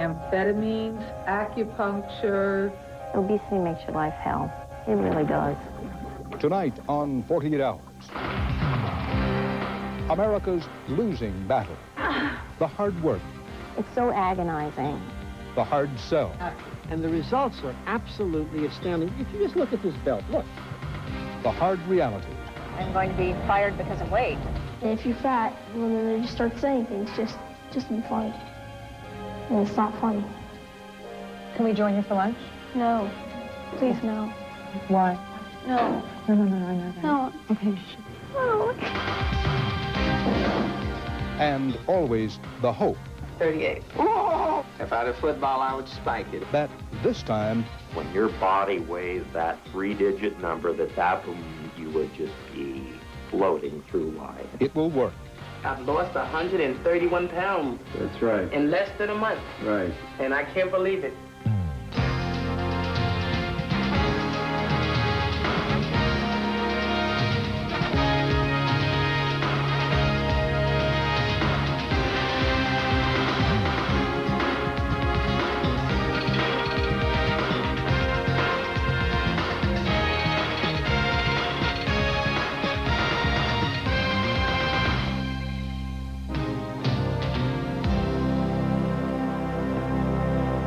amphetamines, acupuncture. Obesity makes your life hell. It really does. Tonight on 48 Hours, America's losing battle. The hard work. It's so agonizing. The hard sell. And the results are absolutely astounding. If you just look at this belt, look. The hard reality. I'm going to be fired because of weight. And if you're fat, well, then they just start saying things just to be funny. And it's not funny. Can we join you for lunch? No. Please, no. Why? No. No. Okay. No. And always the hope 38. If I had a football, I would spike it. that this time When your body weighs that 3-digit number, that you would just be floating through life. it will work. I've lost 131 pounds That's right. in less than a month, Right. and I can't believe it.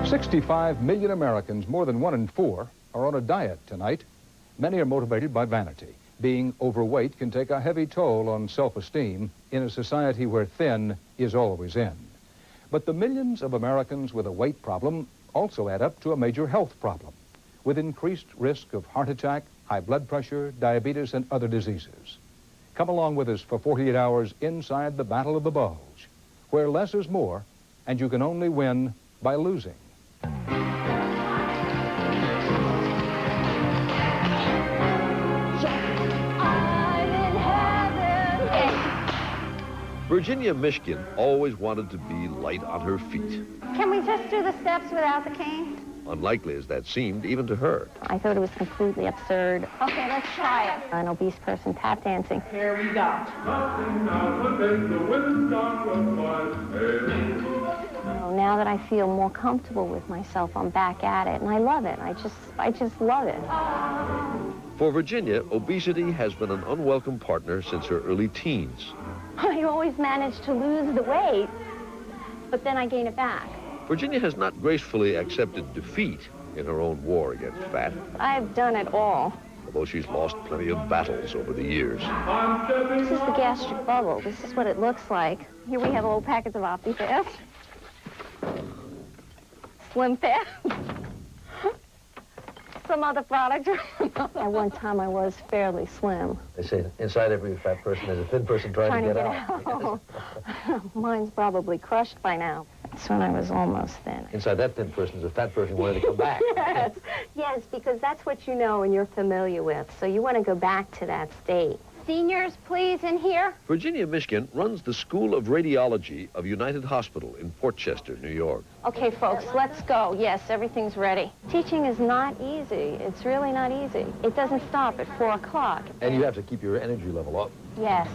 $65 million Americans, more than 1 in 4, are on a diet tonight. Many are motivated by vanity. Being overweight can take a heavy toll on self-esteem in a society where thin is always in. But the millions of Americans with a weight problem also add up to a major health problem, with increased risk of heart attack, high blood pressure, diabetes, and other diseases. Come along with us for 48 hours inside the Battle of the Bulge, where less is more, and you can only win by losing. Virginia Mishkin always wanted to be light on her feet. Can we just do the steps without the cane? Unlikely as that seemed, even to her. I thought it was completely absurd. Okay, let's try it. An obese person tap dancing. Here we go. Oh, now that I feel more comfortable with myself, I'm back at it, and I love it. I just love it. For Virginia, obesity has been an unwelcome partner since her early teens. I always manage to lose the weight, but then I gain it back. Virginia has not gracefully accepted defeat in her own war against fat, I've done it all. although she's lost plenty of battles over the years. This is the gastric bubble. This is what it looks like. Here we have a little packets of OptiFast. Slim Fast. Some other product. At one time, I was fairly slim. They say inside every fat person there's a thin person trying to get out. Mine's probably crushed by now. That's when I was almost thin. Inside that thin person is a fat person wanting to come back. Yes, yes, because that's what you know and you're familiar with. So you want to go back to that state. Seniors, please, in here. Virginia Mishkin runs the School of Radiology of United Hospital in Port Chester, New York. Okay, folks, let's go. Yes, everything's ready. Teaching is not easy. It's really not easy. It doesn't stop at 4 o'clock. And you have to keep your energy level up. Yes,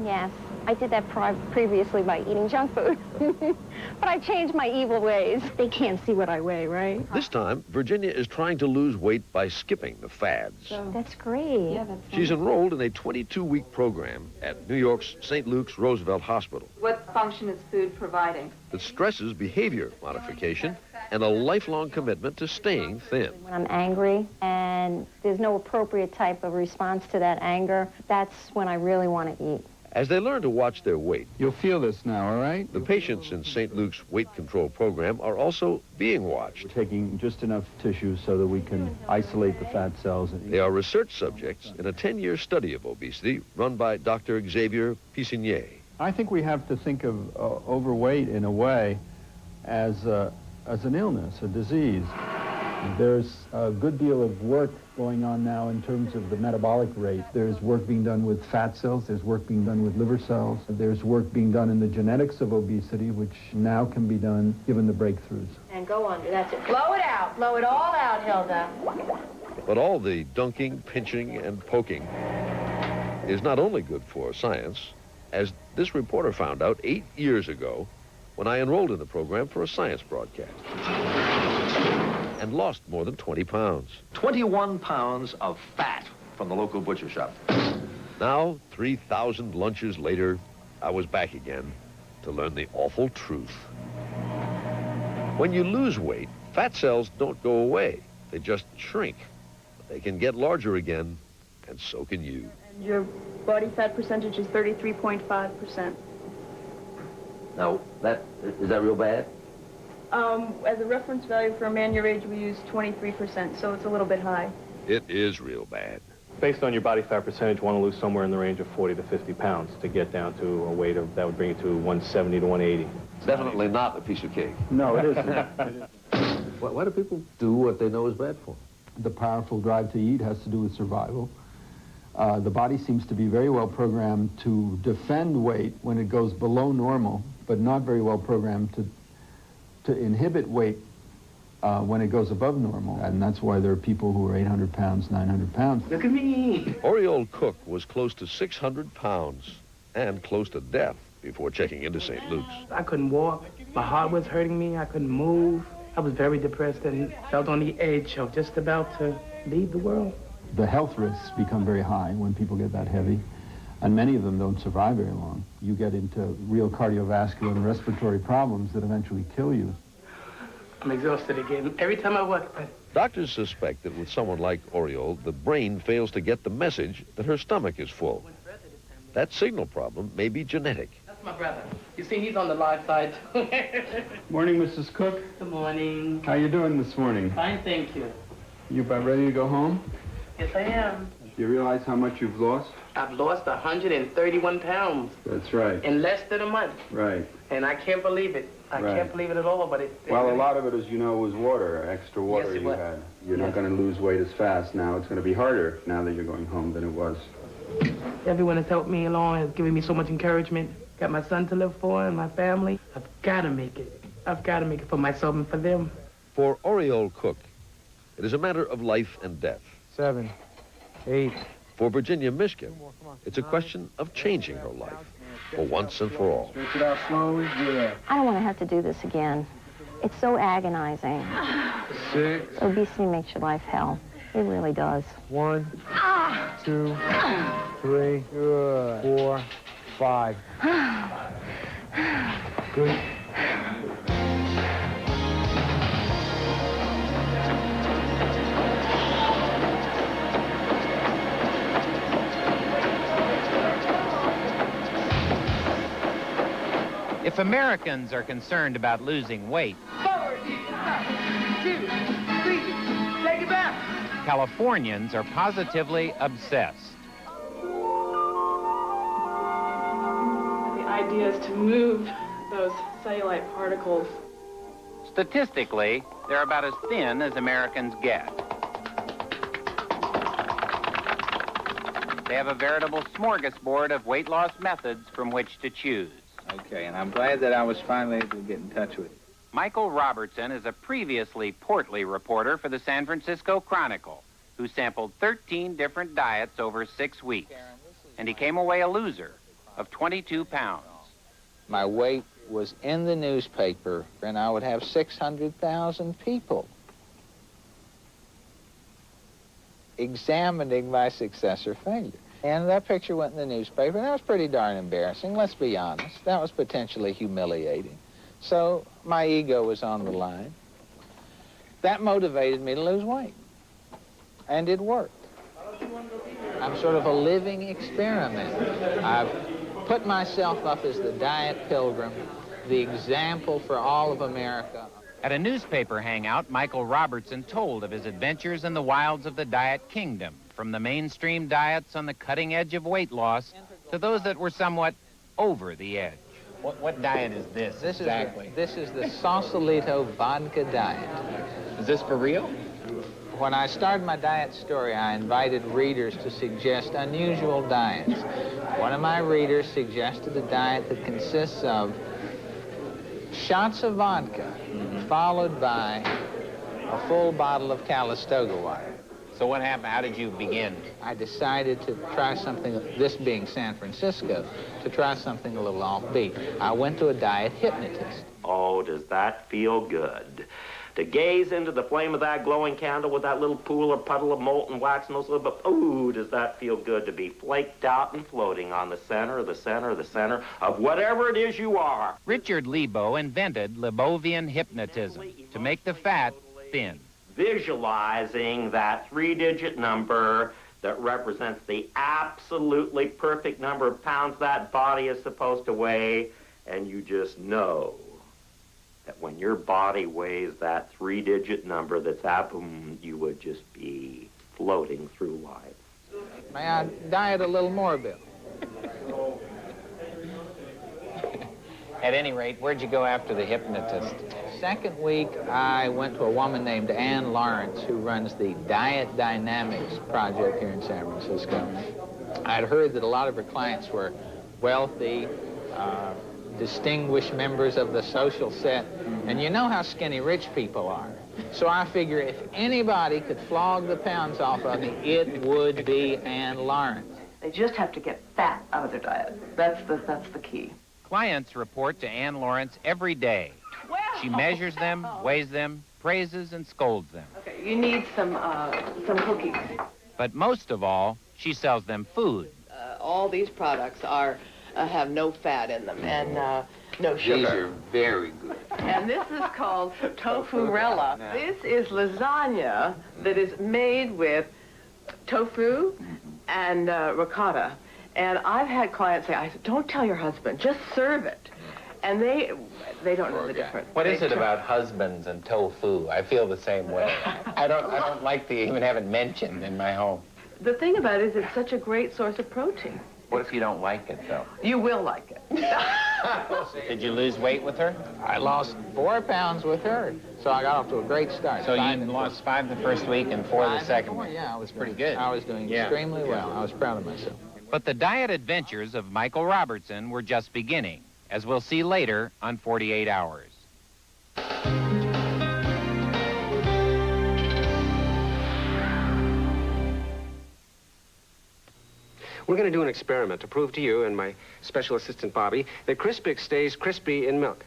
yes. I did that previously by eating junk food. But I changed my evil ways. They can't see what I weigh, right? This time, Virginia is trying to lose weight by skipping the fads. That's great. Yeah, that's She's enrolled in a 22-week program at New York's St. Luke's Roosevelt Hospital What function is food providing? that stresses behavior modification and a lifelong commitment to staying thin. When I'm angry and there's no appropriate type of response to that anger, that's when I really want to eat. As they learn to watch their weight, You'll feel this now, all right? the patients in St. Luke's weight control program are also being watched. We're taking just enough tissue so that we can isolate the fat cells. They are research subjects in a 10-year study of obesity run by Dr. Xavier Pissignier. I think we have to think of overweight in a way as an illness, a disease. There's a good deal of work going on now in terms of the metabolic rate. There's work being done with fat cells, there's work being done with liver cells, there's work being done in the genetics of obesity, which now can be done given the breakthroughs. And go under, that's it. Blow it out, blow it all out, Hilda. But all the dunking, pinching, and poking is not only good for science. As this reporter found out 8 years ago, when I enrolled in the program for a science broadcast and lost more than 20 pounds. 21 pounds of fat from the local butcher shop. Now, 3,000 lunches later, I was back again to learn the awful truth. When you lose weight, fat cells don't go away. They just shrink. They can get larger again, and so can you. And your body fat percentage is 33.5%. Now, is that real bad? As a reference value for a man your age, we use 23%, so it's a little bit high. It is real bad. Based on your body fat percentage, you want to lose somewhere in the range of 40 to 50 pounds to get down to a weight of, that would bring you to 170 to 180. It's definitely not a piece of cake. No, it isn't. Why do people do what they know is bad for? The powerful drive to eat has to do with survival. The body seems to be very well programmed to defend weight when it goes below normal, but not very well programmed to inhibit weight when it goes above normal. And that's why there are people who are 800 pounds, 900 pounds. Look at me. Oriole Cook was close to 600 pounds and close to death before checking into St. Luke's. I couldn't walk. My heart was hurting me. I couldn't move. I was very depressed and felt on the edge of just about to leave the world. The health risks become very high when people get that heavy, and many of them don't survive very long. You get into real cardiovascular and respiratory problems that eventually kill you. I'm exhausted again. Every time I walk, Doctors suspect that with someone like Oriole, the brain fails to get the message that her stomach is full. That signal problem may be genetic. That's my brother. You see, he's on the live side. Morning, Mrs. Cook. Good morning. How you doing this morning? Fine, thank you. You about ready to go home? Yes, I am. Do you realize how much you've lost? I've lost 131 pounds That's right. in less than a month, Right. and I can't believe it. I Right. can't believe it at all, but it... Well, a lot of it, as you know, was water, extra water Yes, it you was. had. You're not Yes. going to lose weight as fast now. It's going to be harder now that you're going home than it was. Everyone has helped me along, has given me so much encouragement. Got my son to live for and my family. I've got to make it. I've got to make it for myself and for them. For Oriole Cook, it is a matter of life and death. 7, 8. For Virginia Mishkin, it's a question of changing her life for once and for all. Stretch it out slowly. Yeah. I don't want to have to do this again. It's so agonizing. 6, Obesity makes your life hell. It really does. 1, 2, 3, 4, 5. Good. If Americans are concerned about losing weight, Forward, 2, 3, take it back. Californians are positively obsessed. The idea is to move those cellulite particles. Statistically, they're about as thin as Americans get. They have a veritable smorgasbord of weight loss methods from which to choose. Okay, and I'm glad that I was finally able to get in touch with you. Michael Robertson is a previously portly reporter for the San Francisco Chronicle who sampled 13 different diets over 6 weeks, and he came away a loser of 22 pounds. My weight was in the newspaper, and I would have 600,000 people examining my success or failure. And that picture went in the newspaper, and that was pretty darn embarrassing, let's be honest. That was potentially humiliating. So my ego was on the line. That motivated me to lose weight, and it worked. I'm sort of a living experiment. I've put myself up as the diet pilgrim, the example for all of America. At a newspaper hangout, Michael Robertson told of his adventures in the wilds of the diet kingdom, from the mainstream diets on the cutting edge of weight loss to those that were somewhat over the edge. What diet is this exactly? This is the Sausalito vodka diet. Is this for real? When I started my diet story, I invited readers to suggest unusual diets. One of my readers suggested a diet that consists of shots of vodka, followed by a full bottle of Calistoga water. So what happened? How did you begin? I decided to try something, this being San Francisco, to try something a little offbeat. I went to a diet hypnotist. Oh, does that feel good? To gaze into the flame of that glowing candle with that little pool or puddle of molten wax and those little, ooh, does that feel good to be flaked out and floating on the center of the center of the center of whatever it is you are. Richard Lebo invented Lebovian hypnotism to make the fat thin. Visualizing that three-digit number that represents the absolutely perfect number of pounds that body is supposed to weigh, and you just know that when your body weighs that three-digit number that's you would just be floating through life. May I diet a little more, Bill? At any rate, where'd you go after the hypnotist? Second week, I went to a woman named Ann Lawrence, who runs the Diet Dynamics project here in San Francisco. I'd heard that a lot of her clients were wealthy, distinguished members of the social set, and you know how skinny rich people are. So I figure if anybody could flog the pounds off of me, it would be Ann Lawrence. They just have to get fat out of their diet. That's the key. Clients report to Ann Lawrence every day. She measures them, weighs them, praises and scolds them. Okay, you need some cookies. But most of all, she sells them food. All these products have no fat in them and no sugar. These are very good. And this is called tofu-rella. This is lasagna that is made with tofu and ricotta. And I've had clients say, I said, don't tell your husband, just serve it. And they don't know the difference. What is it about husbands and tofu? I feel the same way. I don't like to even have it mentioned in my home. The thing about it is it's such a great source of protein. What if you don't like it, though? You will like it. Did you lose weight with her? I lost 4 pounds with her, so I got off to a great start. So you lost 5 the first week and 4 the second week. Yeah, I was pretty good. I was doing extremely well. I was proud of myself. But the diet adventures of Michael Robertson were just beginning, as we'll see later on 48 Hours. We're going to do an experiment to prove to you and my special assistant, Bobby, that Crispix stays crispy in milk.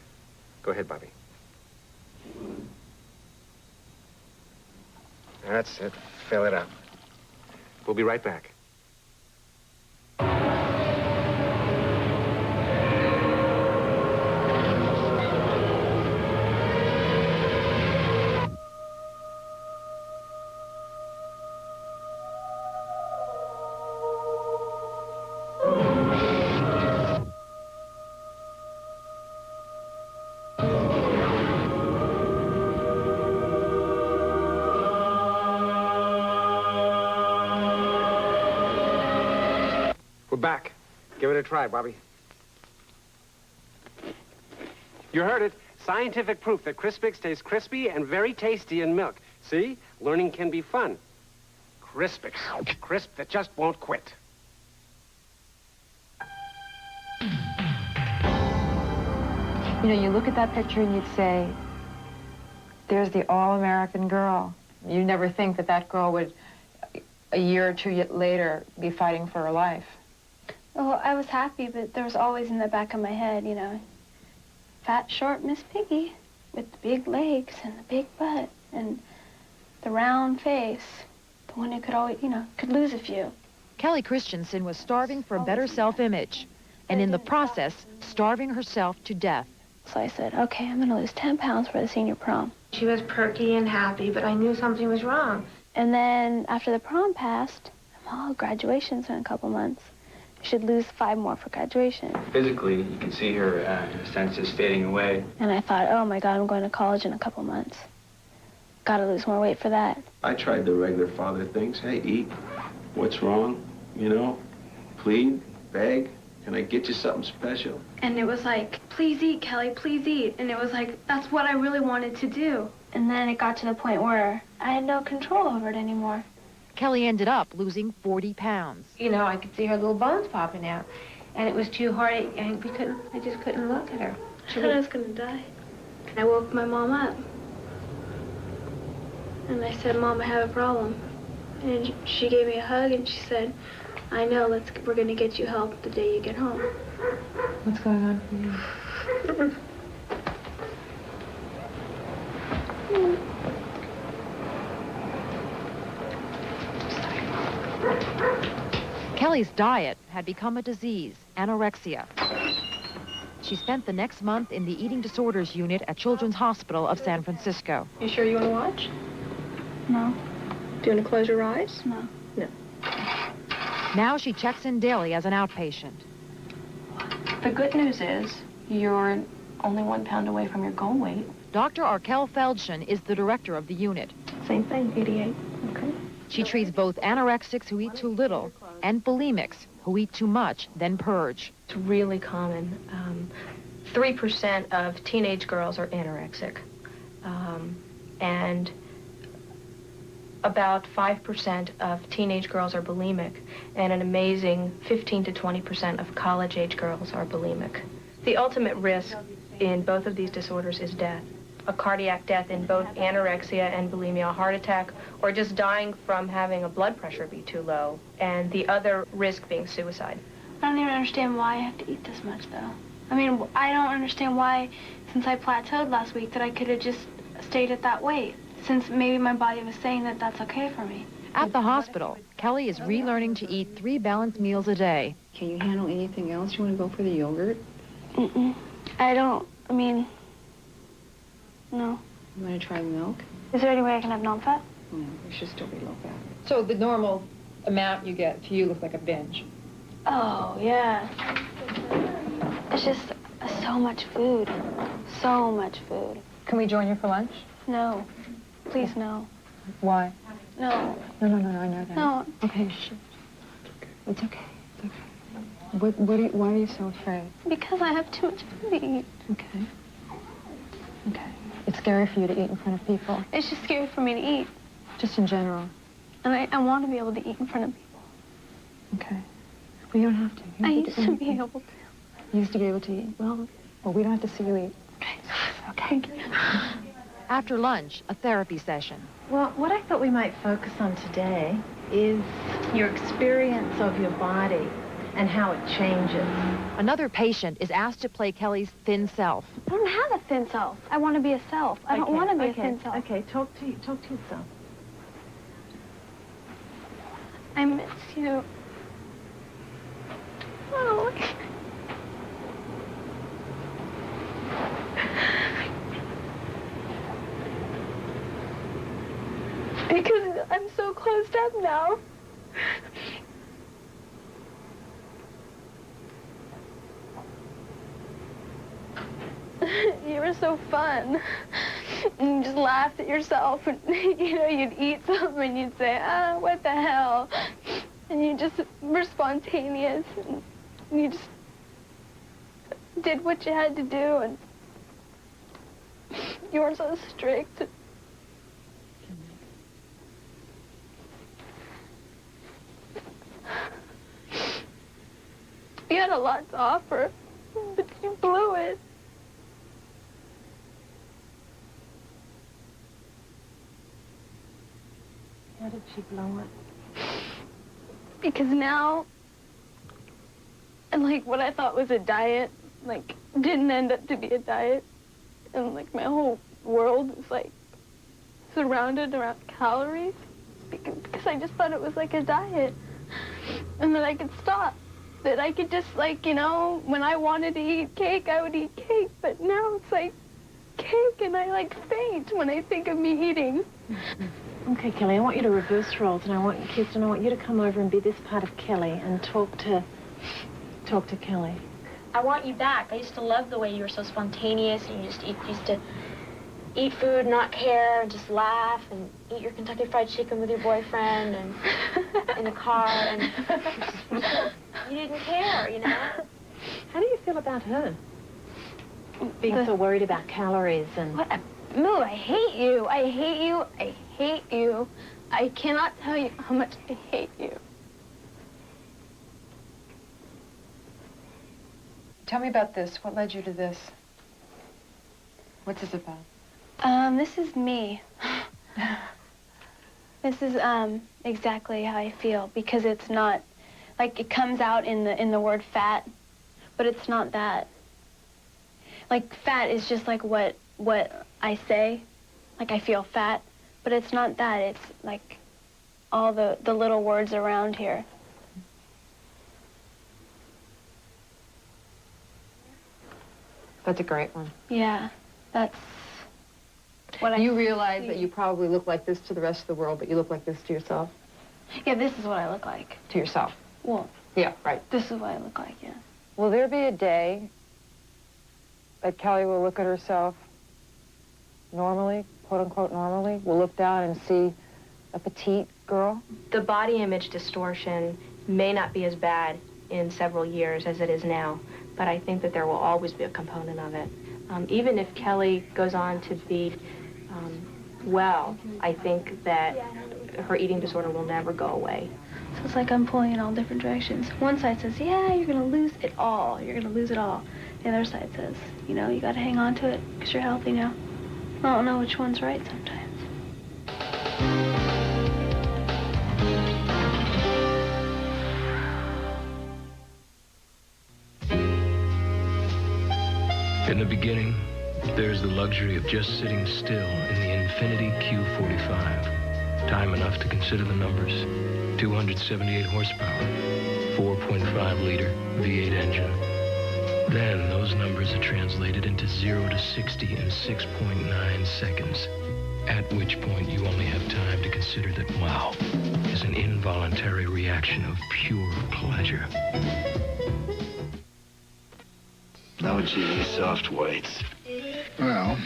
Go ahead, Bobby. That's it. Fill it up. We'll be right back. We're back. Give it a try, Bobby. You heard it. Scientific proof that Crispix stays crispy and very tasty in milk. See? Learning can be fun. Crispix. Crisp that just won't quit. You know, you look at that picture and you'd say, there's the all-American girl. You never think that that girl would, a year or two later, be fighting for her life. Well, I was happy, but there was always in the back of my head, you know, fat, short Miss Piggy with the big legs and the big butt and the round face, the one who could always, you know, could lose a few. Kelly Christensen was starving for a better self-image, and in the process, starving herself to death. So I said, okay, I'm going to lose 10 pounds for the senior prom. She was perky and happy, but I knew something was wrong. And then after the prom passed, graduation's in a couple months. I should lose 5 more for graduation. Physically, you can see her senses fading away. And I thought, oh my God, I'm going to college in a couple months. Got to lose more weight for that. I tried the regular father things. Hey, eat. What's wrong? You know, plead, beg. Can I get you something special? And it was like, please eat, Kelly, please eat. And it was like, that's what I really wanted to do. And then it got to the point where I had no control over it anymore. Kelly ended up losing 40 pounds. You know, I could see her little bones popping out. And it was too hard. I just couldn't look at her. I thought I was going to die. And I woke my mom up. And I said, Mom, I have a problem. And she gave me a hug and she said, I know, we're going to get you help the day you get home. What's going on for you? Kelly's diet had become a disease, anorexia. She spent the next month in the eating disorders unit at Children's Hospital of San Francisco. You sure you want to watch? No. Do you want to close your eyes? No. No. Now she checks in daily as an outpatient. The good news is you're only 1 pound away from your goal weight. Dr. Arkell Feldshin is the director of the unit. Same thing, 88. Okay. She treats both anorexics who eat too little and bulimics who eat too much, then purge. It's really common. 3% of teenage girls are anorexic. And about 5% of teenage girls are bulimic, and an amazing 15 to 20% of college-age girls are bulimic. The ultimate risk in both of these disorders is death. A cardiac death in both anorexia and bulimia, a heart attack, or just dying from having a blood pressure be too low, and the other risk being suicide. I don't even understand why I have to eat this much, though. I mean, I don't understand why, since I plateaued last week, that I could have just stayed at that weight, since maybe my body was saying that that's okay for me. At the hospital, Kelly is relearning to eat 3 balanced meals a day. Can you handle anything else? You want to go for the yogurt? Mm-mm. I mean, no. You want to try milk? Is there any way I can have non-fat? No, you should still be low fat. So the normal amount you get to you looks like a binge. Oh, yeah. It's just so much food. So much food. Can we join you for lunch? No. Please, no. Why? No. No, I know that. No. Okay, shh. It's okay. It's okay. Why are you so afraid? Because I have too much food to eat. Okay. Okay. It's scary for you to eat in front of people. It's just scary for me to eat. Just in general. And I want to be able to eat in front of people. Okay. Well, you don't have to. I used to be able to. You used to be able to eat? Well, we don't have to see you eat. Okay. After lunch, a therapy session. Well, what I thought we might focus on today is your experience of your body and how it changes. Another patient is asked to play Kelly's thin self. I don't have a thin self. I want to be a self. I don't want to be a thin self. Okay, talk to yourself. I miss you. Oh. Because I'm so closed up now. You were so fun. And you just laughed at yourself. And, you'd eat something and you'd say, what the hell? And you just were spontaneous. And you just did what you had to do. And you were so strict. You had a lot to offer, but you blew it. How did she blow it? Because now, and what I thought was a diet, didn't end up to be a diet. And my whole world is surrounded around calories. Because I just thought it was a diet. And that I could stop. That I could just, when I wanted to eat cake, I would eat cake. But now it's cake, and I, faint when I think of me eating. Okay, Kelly, I want you to reverse roles, and I want Kirsten, I want you to come over and be this part of Kelly and talk to Kelly. I want you back. I used to love the way you were so spontaneous, and you just used to eat food, not care, and just laugh, and eat your Kentucky Fried Chicken with your boyfriend, and in the car, and you didn't care, How do you feel about her? Being so worried about calories and... What a move. I hate you. I hate you. I hate you. I cannot tell you how much I hate you. Tell me about this. What led you to this? What's this about? This is me. This is, exactly how I feel, because it's not, it comes out in the word fat, but it's not that. Fat is just, what I say, like I feel fat, but it's not that. It's like all the little words around here. That's a great one. Yeah, that's what You realize that you probably look like this to the rest of the world, but you look like this to yourself? Yeah, this is what I look like. To yourself? Well, yeah, right. This is what I look like, yeah. Will there be a day that Kelly will look at herself normally, quote-unquote normally, will look down and see a petite girl? The body image distortion may not be as bad in several years as it is now, but I think that there will always be a component of it. Even if Kelly goes on to be well, I think that her eating disorder will never go away. So it's like I'm pulling in all different directions. One side says, yeah, you're going to lose it all. You're going to lose it all. The other side says, you know, you got to hang on to it because you're healthy now. I don't know which one's right sometimes. In the beginning, there's the luxury of just sitting still in the Infinity Q45. Time enough to consider the numbers. 278 horsepower, 4.5-liter V8 engine. Then those numbers are translated into 0 to 60 in 6.9 seconds. At which point you only have time to consider that wow is an involuntary reaction of pure pleasure. No GE soft whites. Well,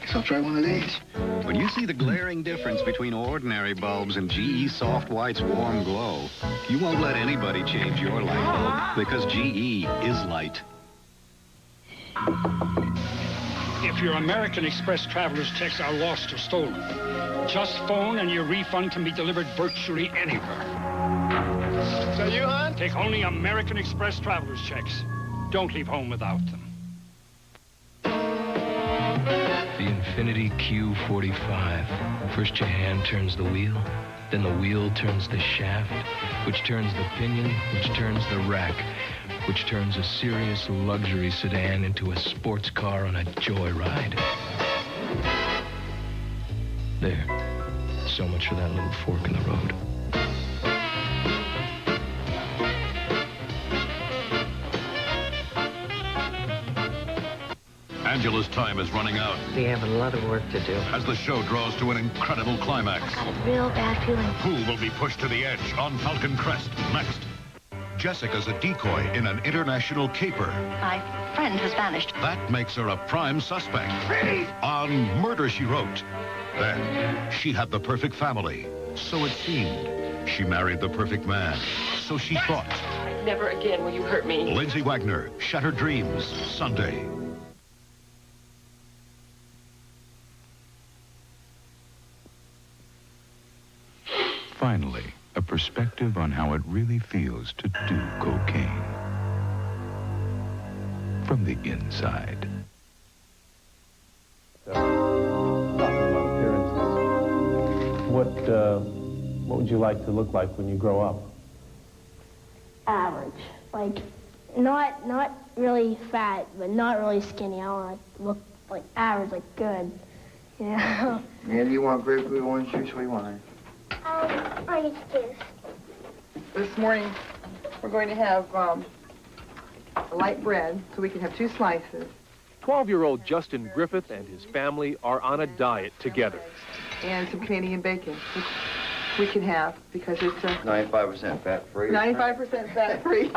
guess I'll try one of these. When you see the glaring difference between ordinary bulbs and GE Soft White's warm glow, you won't let anybody change your light bulb because GE is light. If your American Express traveler's checks are lost or stolen, just phone and your refund can be delivered virtually anywhere. Is that you, hon? Take only American Express traveler's checks. Don't leave home without them. The Infinity Q45. First your hand turns the wheel, then the wheel turns the shaft, which turns the pinion, which turns the rack, which turns a serious luxury sedan into a sports car on a joyride. There. So much for that little fork in the road. Angela's time is running out. We have a lot of work to do. As the show draws to an incredible climax. I got a real bad feeling. Who will be pushed to the edge on Falcon Crest next? Jessica's a decoy in an international caper. My friend has vanished. That makes her a prime suspect. On Murder, She Wrote. Then, she had the perfect family. So it seemed. She married the perfect man. So she thought. Never again will you hurt me. Lindsay Wagner, Shattered Dreams, Sunday. Finally, a perspective on how it really feels to do cocaine. From the inside. What would you like to look like when you grow up? Average. Like, not really fat, but not really skinny. I want to look like average, like good. Yeah. And you want grapefruit orange juice? What do you want? Orange juice. This morning, we're going to have light bread, so we can have 2 slices. 12-year-old Justin Griffith and his family are on a diet together. And some Canadian bacon, which we can have because it's 95% fat-free. 95% fat-free.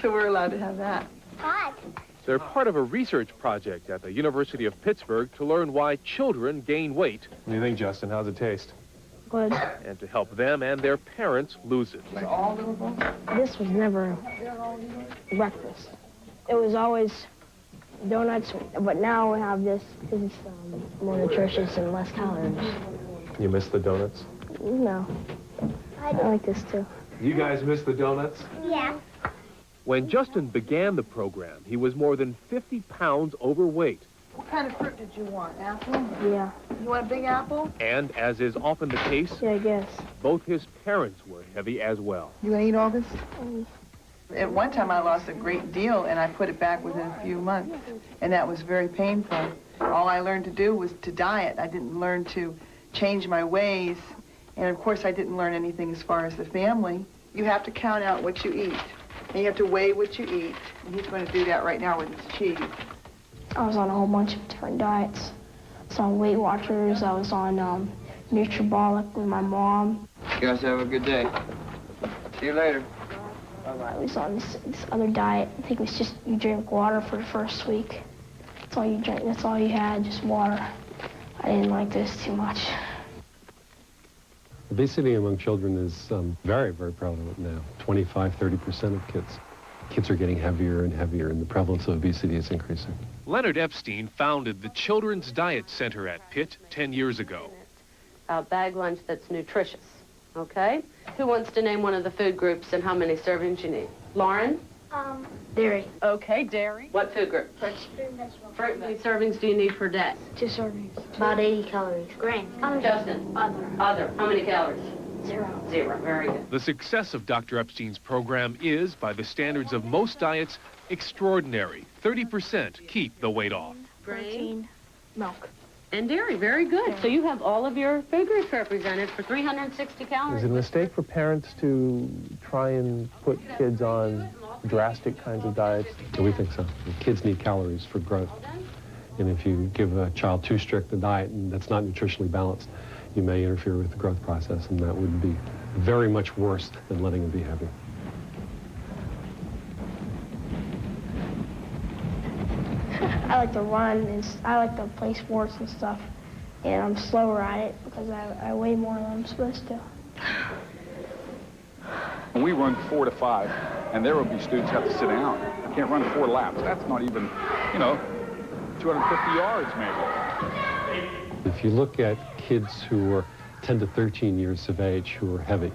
So we're allowed to have that. Hot. They're part of a research project at the University of Pittsburgh to learn why children gain weight. What do you think, Justin? How's it taste? Good. And to help them and their parents lose it. This was never breakfast. It was always donuts, but now we have this because it's more nutritious and less calories. You miss the donuts? No. I like this too. You guys miss the donuts? Yeah. When Justin began the program, he was more than 50 pounds overweight. What kind of fruit did you want? Apple? Yeah. You want a big apple? And as is often the case, Yeah, I guess. both his parents were heavy as well. You want to eat all this? At one time, I lost a great deal, and I put it back within a few months, and that was very painful. All I learned to do was to diet. I didn't learn to change my ways. And of course, I didn't learn anything as far as the family. You have to count out what you eat. And you have to weigh what you eat. And he's going to do that right now with his cheese. I was on a whole bunch of different diets. I was on Weight Watchers. I was on Nutribolic with my mom. You guys have a good day. See you later. I was on this other diet. I think it was just you drink water for the first week. That's all you drink. That's all you had, just water. I didn't like this too much. Obesity among children is very, very prevalent now. 25–30% of kids. Kids are getting heavier and heavier, and the prevalence of obesity is increasing. Leonard Epstein founded the Children's Diet Center at Pitt 10 years ago. A bag lunch that's nutritious, okay? Who wants to name one of the food groups and how many servings you need? Lauren? Dairy. Okay, dairy. What food group? Fruit and vegetables. How many servings do you need per day? 2 servings. About 80 calories. Grain. Justin? Other. How many calories? 0. 0. Very good. The success of Dr. Epstein's program is, by the standards of most diets, extraordinary. 30% keep the weight off. Protein. Milk. And dairy. Very good. So you have all of your food groups represented for 360 calories. Is it a mistake for parents to try and put kids on drastic kinds of diets? We think so. Kids need calories for growth. And if you give a child too strict a diet and that's not nutritionally balanced, you may interfere with the growth process, and that would be very much worse than letting them be heavy. I like to run, and I like to play sports and stuff. And I'm slower at it because I weigh more than I'm supposed to. We run 4 to 5, and there will be students who have to sit down. You can't run 4 laps. That's not even, 250 yards maybe. If you look at kids who are 10 to 13 years of age who are heavy,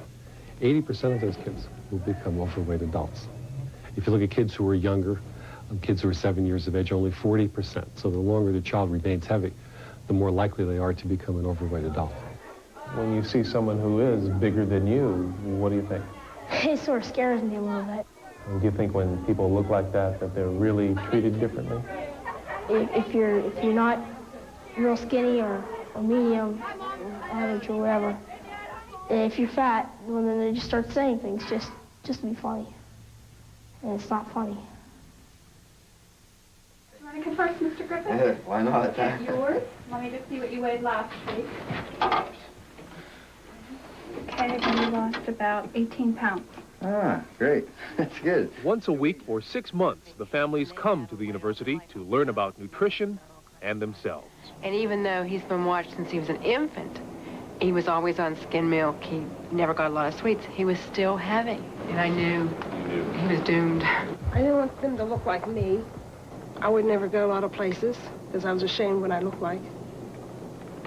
80% of those kids will become overweight adults. If you look at kids who are younger, kids who are 7 years of age, only 40%. So the longer the child remains heavy, the more likely they are to become an overweight adult. When you see someone who is bigger than you, what do you think? It sort of scares me a little bit. Do you think when people look like that they're really treated differently? If you're not real skinny or medium, average or whatever, if you're fat, well, then they just start saying things just to be funny. And it's not funny. You want to go first, Mr. Griffin? Why not? Yours. Let me just see what you weighed last week. Okay, you lost about 18 pounds. Ah, great. That's good. Once a week for 6 months, the families come to the university to learn about nutrition and themselves. And even though he's been watched since he was an infant, he was always on skim milk. He never got a lot of sweets. He was still heavy. And I knew he was doomed. I didn't want them to look like me. I would never go a lot of places because I was ashamed what I looked like.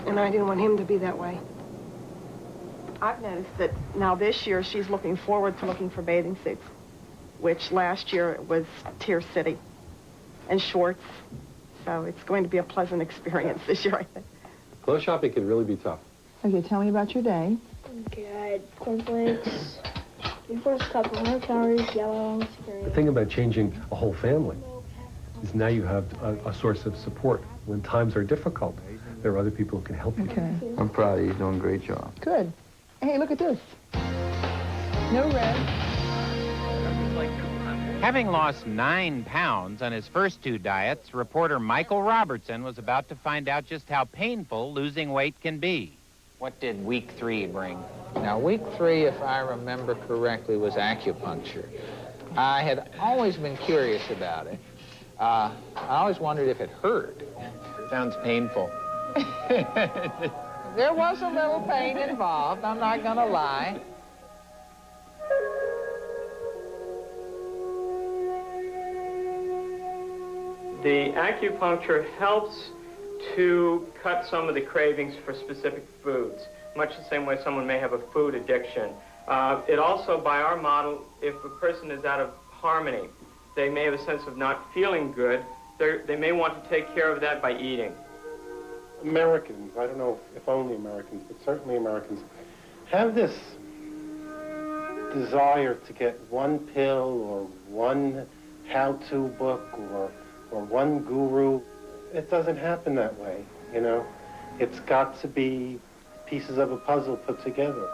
And I didn't want him to be that way. I've noticed that now this year she's looking forward to looking for bathing suits, which last year it was Tier City and shorts. So it's going to be a pleasant experience this year, I think. Clothes shopping can really be tough. Okay, tell me about your day. Okay, I had cornflakes, the first couple of 100 calories, yellow, The thing about changing a whole family is now you have a source of support. When times are difficult, there are other people who can help you. Okay. I'm proud of you. You're doing a great job. Good. Hey, look at this. No red. Having lost 9 pounds on his first 2 diets, reporter Michael Robertson was about to find out just how painful losing weight can be. What did week 3 bring? Now, week 3, if I remember correctly, was acupuncture. I had always been curious about it. I always wondered if it hurt. Sounds painful. There was a little pain involved, I'm not going to lie. The acupuncture helps to cut some of the cravings for specific foods, much the same way someone may have a food addiction. It also, by our model, if a person is out of harmony, they may have a sense of not feeling good, they may want to take care of that by eating. Americans, I don't know if only Americans, but certainly Americans, have this desire to get one pill or one how-to book or one guru. it doesn't happen that way, you know. It's got to be pieces of a puzzle put together.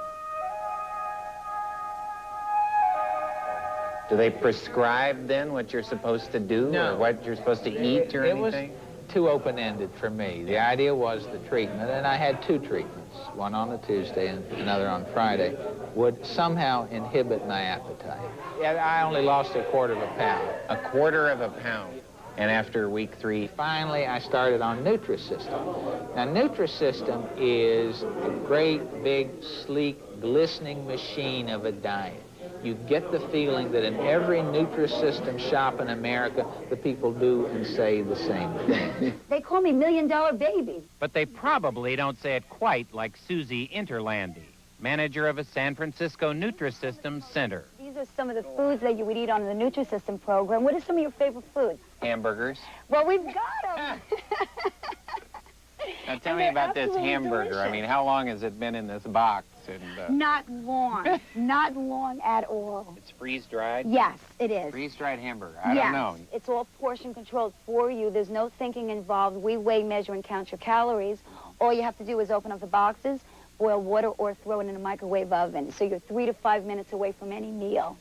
Do they prescribe then what you're supposed to do No. or what you're supposed to eat or anything? It was too open-ended for me. The idea was the treatment, and I had 2 treatments, one on a Tuesday and another on Friday, would somehow inhibit my appetite. Yeah, I only lost a quarter of a pound. A quarter of a pound. And after week 3? Finally, I started on Nutrisystem. Now, Nutrisystem is a great, big, sleek, glistening machine of a diet. You get the feeling that in every Nutrisystem shop in America, the people do and say the same thing. They call me $1 Million Baby. But they probably don't say it quite like Susie Interlandi, manager of a San Francisco Nutrisystem center. These are some of the foods that you would eat on the Nutrisystem program. What are some of your favorite foods? Hamburgers. Well, we've got them. Now tell me about this hamburger. delicious. I mean, how long has it been in this box? And, Not long. Not long at all. It's freeze-dried? Yes, it is. Freeze-dried hamburger. I don't know. It's all portion controlled for you. There's no thinking involved. We weigh, measure, and count your calories. All you have to do is open up the boxes, boil water, or throw it in a microwave oven. So you're 3 to 5 minutes away from any meal.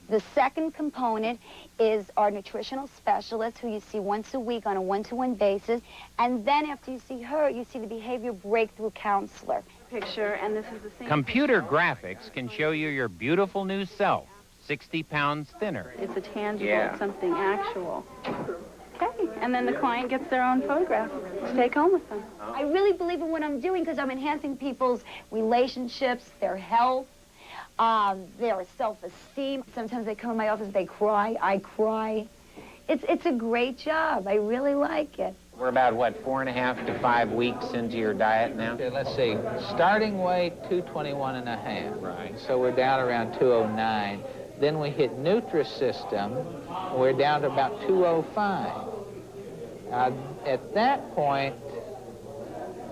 The second component is our nutritional specialist, who you see once a week on a one-to-one basis. And then after you see her, you see the behavior breakthrough counselor. Picture, and this is the same. Computer graphics can show you your beautiful new self, 60 pounds thinner. It's a tangible, it's something actual. Okay, and then the client gets their own photograph to take home with them. I really believe in what I'm doing because I'm enhancing people's relationships, their health, their self-esteem. Sometimes they come in my office, they cry, I cry. It's a great job. I really like it. We're about, what, 4.5 to 5 weeks into your diet now? Okay, let's see. Starting weight, 221.5. Right. So we're down around 209. Then we hit Nutrisystem. We're down to about 205. At that point,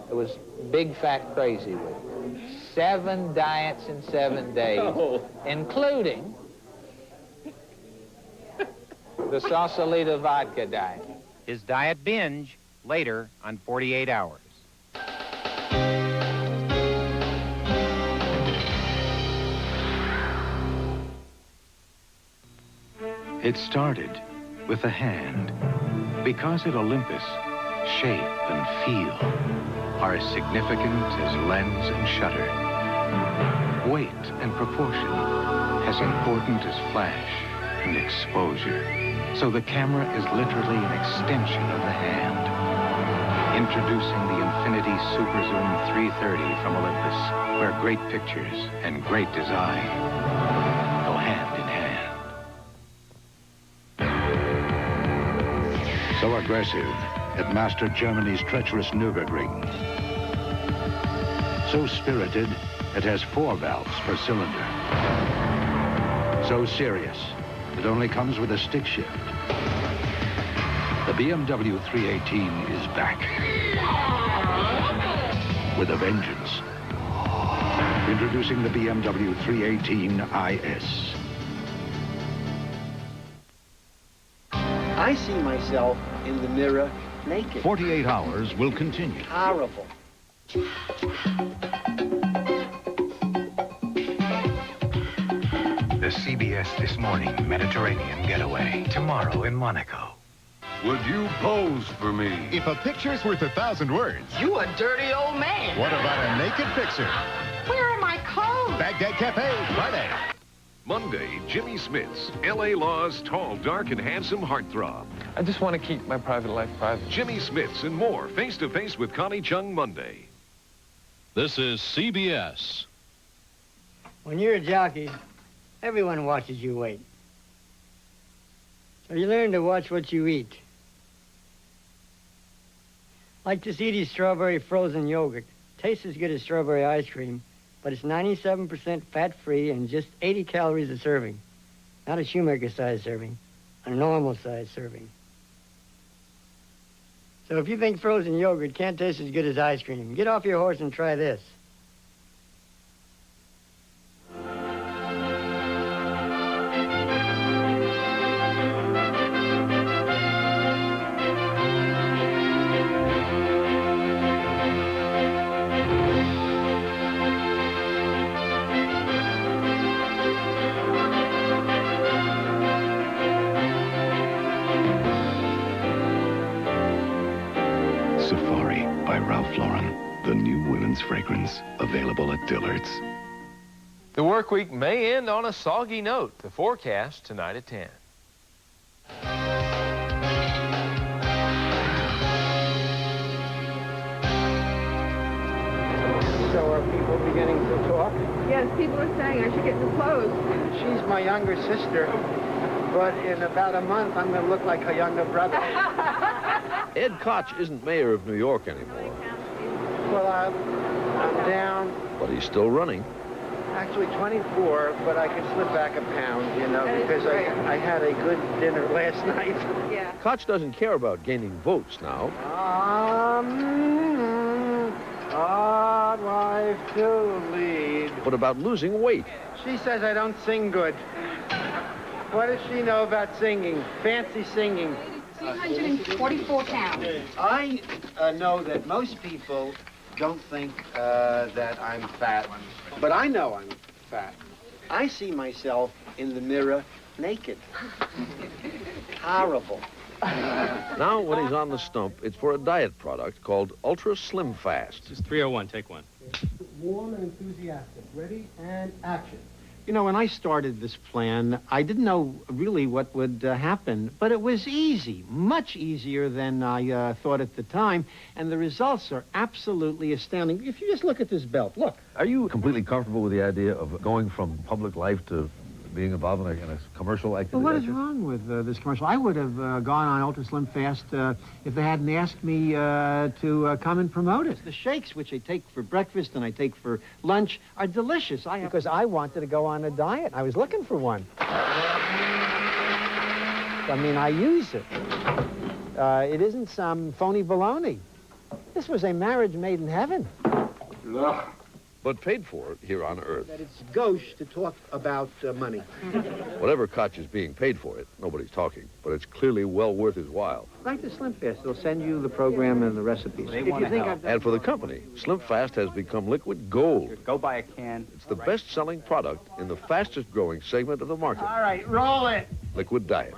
it was big, fat, crazy week. 7 diets in 7 days, including the Sausalito vodka diet. His diet binge later on 48 Hours. It started with a hand, because at Olympus, shape and feel are as significant as lens and shutter. Weight and proportion as important as flash and exposure. So the camera is literally an extension of the hand. Introducing the Infinity Super Zoom 330 from Olympus, where great pictures and great design go hand in hand. So aggressive, it mastered Germany's treacherous Nürburgring. So spirited, it has 4 valves per cylinder. So serious, it only comes with a stick shift. The BMW 318 is back. With a vengeance. Introducing the BMW 318 IS. I see myself in the mirror naked. 48 Hours will continue. Horrible. The CBS This Morning Mediterranean Getaway. Tomorrow in Monaco. Would you pose for me? If a picture's worth 1,000 words. You a dirty old man. What about a naked picture? Where are my clothes? Baghdad Cafe, Friday. Monday, Jimmy Smits, L.A. Law's tall, dark, and handsome heartthrob. I just want to keep my private life private. Jimmy Smits and more, face-to-face with Connie Chung Monday. This is CBS. When you're a jockey, everyone watches you wait. So you learn to watch what you eat. Like this Edie's strawberry frozen yogurt. Tastes as good as strawberry ice cream, but it's 97% fat-free and just 80 calories a serving. Not a shoemaker-sized serving, a normal-sized serving. So if you think frozen yogurt can't taste as good as ice cream, get off your horse and try this. women's fragrance, available at Dillard's. The work week may end on a soggy note. The forecast tonight at 10. So are people beginning to talk? Yes, people are saying I should get new clothes. She's my younger sister, but in about a month I'm going to look like her younger brother. Ed Koch isn't mayor of New York anymore. Well, I'm down, But he's still running. actually 24, but I could slip back a pound, you know, That is because great. I had a good dinner last night. Yeah. Koch doesn't care about gaining votes now. Hard life to lead. But about losing weight. She says I don't sing good. What does she know about singing? Fancy singing. 244 pounds. I know that most people don't think that I'm fat, but I know I'm fat. I see myself in the mirror naked. Horrible. Now, when he's on the stump, it's for a diet product called Ultra Slim Fast. Just 301, take one. Warm and enthusiastic. Ready and action. You know, when I started this plan, I didn't know really what would happen, but it was easy, much easier than I thought at the time, and the results are absolutely astounding. If you just look at this belt, look. Are you completely comfortable with the idea of going from public life to being involved in a commercial activity? Well, what is wrong with this commercial? I would have gone on Ultra Slim Fast if they hadn't asked me to come and promote it. The shakes, which I take for breakfast and I take for lunch, are delicious. Because I wanted to go on a diet. I was looking for one. I mean, I use it. It isn't some phony baloney. This was a marriage made in heaven. But paid for here on Earth. That it's gauche to talk about money. Whatever Koch is being paid for it, nobody's talking. But it's clearly well worth his while. Like the Slim Fast, they'll send you the program and the recipes. If you think I've done... And for the company, Slim Fast has become liquid gold. Go buy a can. It's the best-selling product in the fastest-growing segment of the market. All right, roll it. Liquid Diet.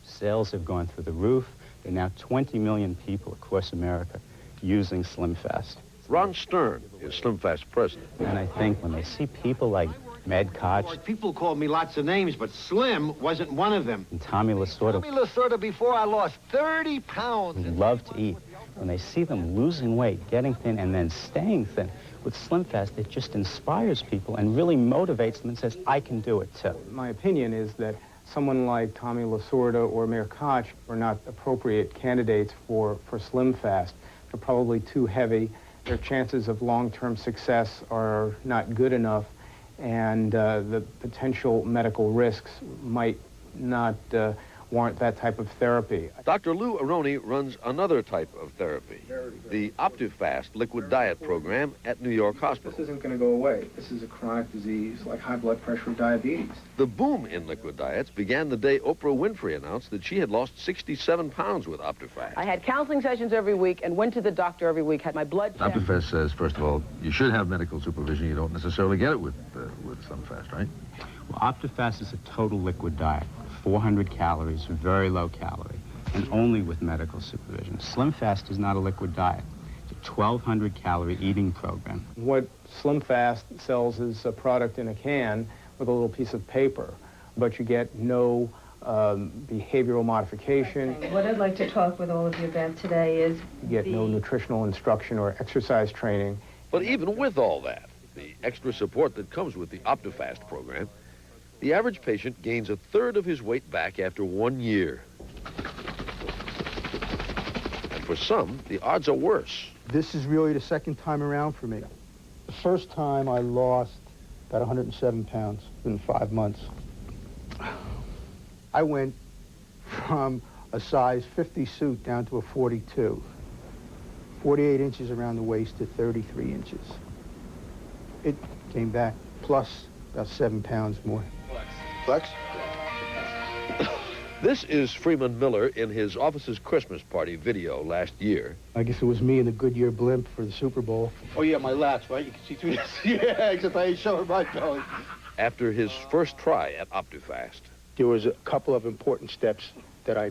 Sales have gone through the roof. There are now 20 million people across America using Slim Fast. Ron Stern is Slim Fast president. And I think when they see people like Med Koch People called me lots of names, but Slim wasn't one of them. and Tommy Lasorda, Tommy Lasorda, before I lost 30 pounds. who love to eat, when they see them losing weight, getting thin, and then staying thin, with Slim Fast, it just inspires people and really motivates them and says, I can do it too. My opinion is that someone like Tommy Lasorda or Mayor Koch are not appropriate candidates for Slim Fast. They're probably too heavy. Their chances of long-term success are not good enough, and the potential medical risks might not warrant that type of therapy. Dr. Lou Aroni runs another type of therapy, the OptiFast liquid diet program at New York Hospital. This isn't going to go away. This is a chronic disease like high blood pressure or diabetes. The boom in liquid diets began the day Oprah Winfrey announced that she had lost 67 pounds with OptiFast. I had counseling sessions every week and went to the doctor every week, had my blood checked. OptiFast says, first of all, you should have medical supervision. You don't necessarily get it with SlimFast, right? Well, OptiFast is a total liquid diet. 400 calories, very low calorie, and only with medical supervision. Slim Fast is not a liquid diet. It's a 1,200 calorie eating program. What Slim Fast sells is a product in a can with a little piece of paper, but you get no behavioral modification. What I'd like to talk with all of you about today is You get no nutritional instruction or exercise training. But even with all that, the extra support that comes with the OptiFast program, the average patient gains a third of his weight back after 1 year. And for some, the odds are worse. This is really the second time around for me. The first time I lost about 107 pounds in 5 months. I went from a size 50 suit down to a 42. 48 inches around the waist to 33 inches. It came back, plus about 7 pounds more. Flex? This is Freeman Miller in his office's Christmas party video last year. I guess it was me in the Goodyear blimp for the Super Bowl. Oh, yeah, my lats, right? You can see through this. Yeah, except I ain't showing my belly. After his first try at OptiFast. There was a couple of important steps that I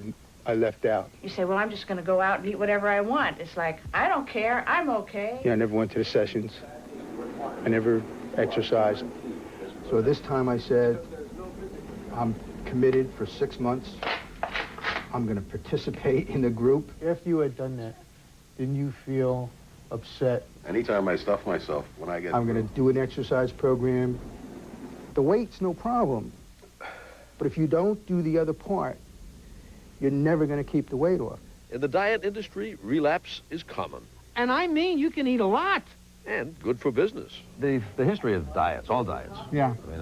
I left out. You say, well, I'm just going to go out and eat whatever I want. It's like, I don't care. I'm okay. I never went to the sessions. I never exercised. So this time I said, I'm committed for 6 months. I'm going to participate in the group. After you had done that, didn't you feel upset? Anytime I stuff myself, when I get... I'm going to do an exercise program. The weight's no problem. But if you don't do the other part, you're never going to keep the weight off. In the diet industry, relapse is common. And I mean, you can eat a lot. And good for business. The history of diets, all diets. Yeah. I mean,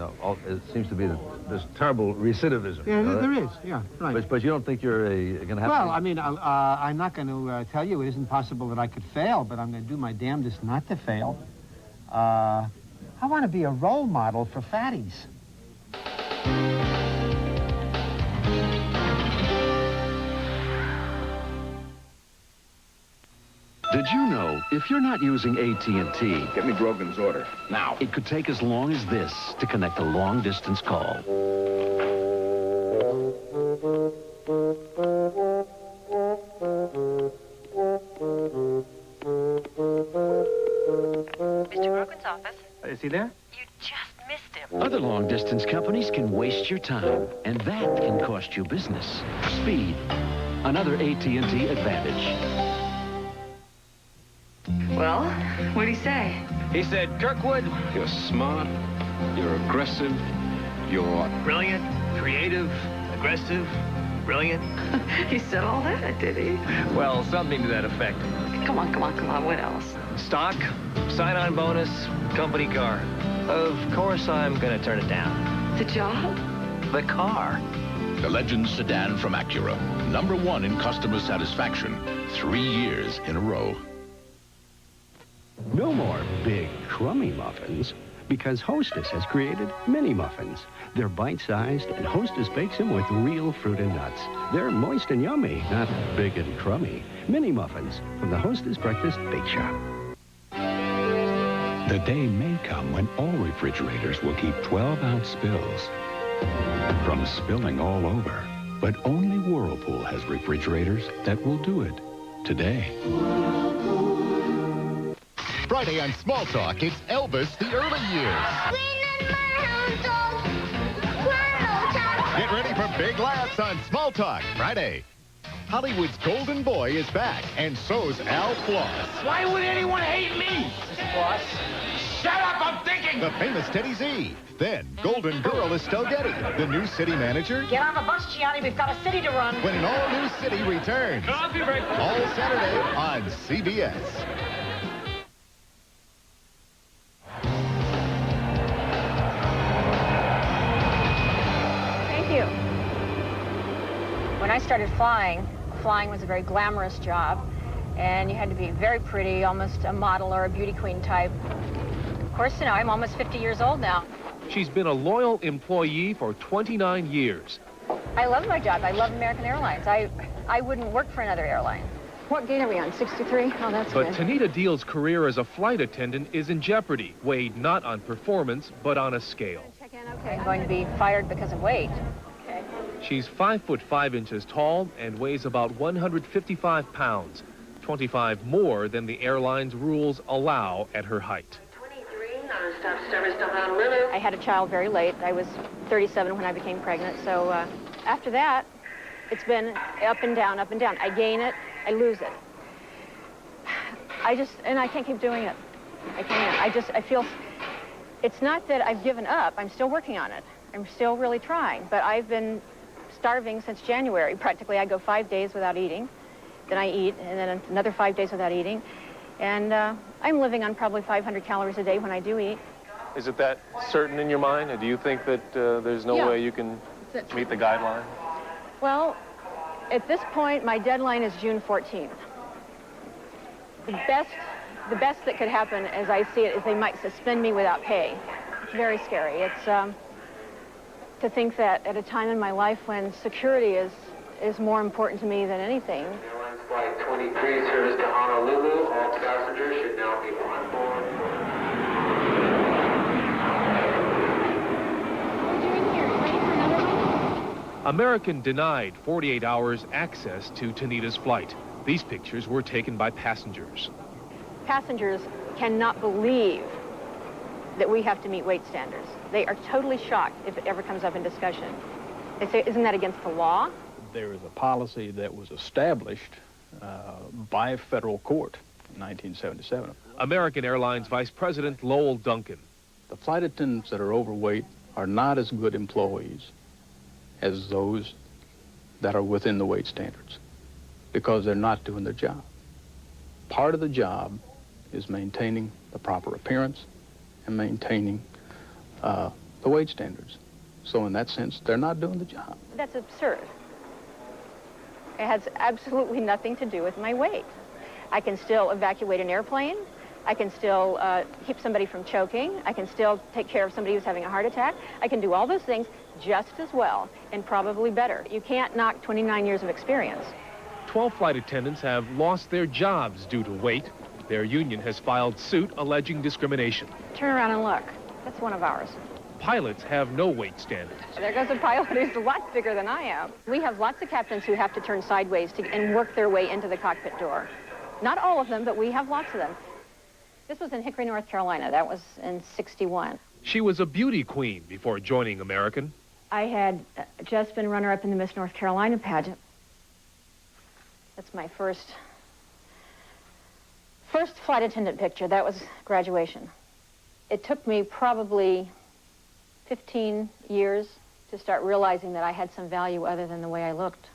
it seems to be this terrible recidivism. Yeah, there is. Yeah, right. But you don't think you're going to have Well, to... I mean, I'm not going to tell you it isn't possible that I could fail, but I'm going to do my damnedest not to fail. I want to be a role model for fatties. Did you know, if you're not using AT&T... Get me Grogan's order, now. It could take as long as this to connect a long-distance call. Mr. Grogan's office. Is he there? You just missed him. Other long-distance companies can waste your time, and that can cost you business. Speed, another AT&T advantage. Well, what'd he say? He said, Kirkwood, you're smart, you're aggressive, you're brilliant, creative, aggressive, brilliant. He said all that, did he? Well, something to that effect. Come on. What else? Stock, sign-on bonus, company car. Of course I'm gonna turn it down. The job? The car. The Legends sedan from Acura. #1 in customer satisfaction. 3 years in a row. No more big, crummy muffins, because Hostess has created mini muffins. They're bite-sized, and Hostess bakes them with real fruit and nuts. They're moist and yummy, not big and crummy. Mini muffins from the Hostess Breakfast Bake Shop. The day may come when all refrigerators will keep 12-ounce spills from spilling all over. But only Whirlpool has refrigerators that will do it today. Friday on Small Talk, it's Elvis, the early years. Get ready for big laughs on Small Talk Friday. Hollywood's golden boy is back, and so's Al Floss. Why would anyone hate me? Boss, shut up, I'm thinking! The famous Teddy Z. Then, Golden Girl Estelle Getty, the new city manager. Get on the bus, Gianni. We've got a city to run. When an all-new city returns. Coffee break. All Saturday on CBS. Thank you. When I started flying was a very glamorous job, and you had to be very pretty, almost a model or a beauty queen type. Of course, I'm almost 50 years old now. She's been a loyal employee for 29 years. I love my job. I love American Airlines. I wouldn't work for another airline. What gate are we on, 63? Oh, that's But good. Tanita Deal's career as a flight attendant is in jeopardy, weighed not on performance, but on a scale. I'm going to be fired because of weight. Okay. She's 5'5" tall and weighs about 155 pounds, 25 more than the airline's rules allow at her height. I had a child very late. I was 37 when I became pregnant. So after that, it's been up and down, up and down. I gain it, I lose it. And I can't keep doing it. I can't. I feel, it's not that I've given up. I'm still working on it. I'm still really trying. But I've been starving since January. Practically, I go 5 days without eating. Then I eat, and then another 5 days without eating. And I'm living on probably 500 calories a day when I do eat. Is it that certain in your mind? Or do you think that there's no way you can meet the guideline? Well, at this point, my deadline is June 14th. The best that could happen, as I see it, is they might suspend me without pay. It's very scary. It's to think that at a time in my life when security is more important to me than anything. Airlines Flight 23, service to Honolulu. All passengers should now be on board. American denied 48 hours access to Tanita's flight. These pictures were taken by passengers. Passengers cannot believe that we have to meet weight standards. They are totally shocked if it ever comes up in discussion. They say, isn't that against the law? There is a policy that was established by a federal court in 1977. American Airlines Vice President Lowell Duncan. The flight attendants that are overweight are not as good employees as those that are within the weight standards because they're not doing their job. Part of the job is maintaining the proper appearance and maintaining the weight standards. So in that sense, they're not doing the job. That's absurd. It has absolutely nothing to do with my weight. I can still evacuate an airplane. I can still keep somebody from choking. I can still take care of somebody who's having a heart attack. I can do all those things just as well and probably better. You can't knock 29 years of experience. 12 flight attendants have lost their jobs due to weight. Their union has filed suit alleging discrimination. Turn around and look. That's one of ours. Pilots have no weight standards. There goes a pilot who's a lot bigger than I am. We have lots of captains who have to turn sideways and work their way into the cockpit door. Not all of them, but we have lots of them. This was in Hickory, North Carolina. That was in '61. She was a beauty queen before joining American. I had just been runner-up in the Miss North Carolina pageant. That's my first flight attendant picture. That was graduation. It took me probably 15 years to start realizing that I had some value other than the way I looked.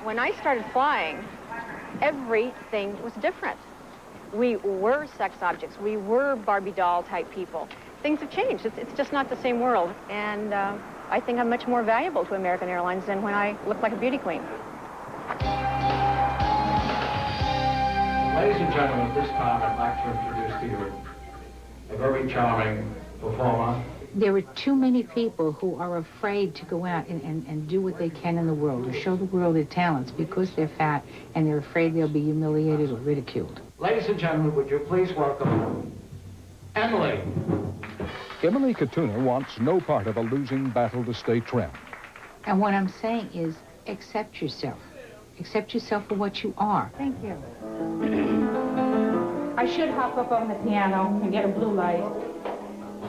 When I started flying, everything was different. We were sex objects. We were Barbie doll type people. Things have changed. It's just not the same world. And I think I'm much more valuable to American Airlines than when I looked like a beauty queen. Ladies and gentlemen, at this time I'd like to introduce to you a very charming performer. There are too many people who are afraid to go out and do what they can in the world, to show the world their talents because they're fat and they're afraid they'll be humiliated or ridiculed. Ladies and gentlemen, would you please welcome Emily. Emily Katuna wants no part of a losing battle to stay trim. And what I'm saying is accept yourself. Accept yourself for what you are. Thank you. I should hop up on the piano and get a blue light.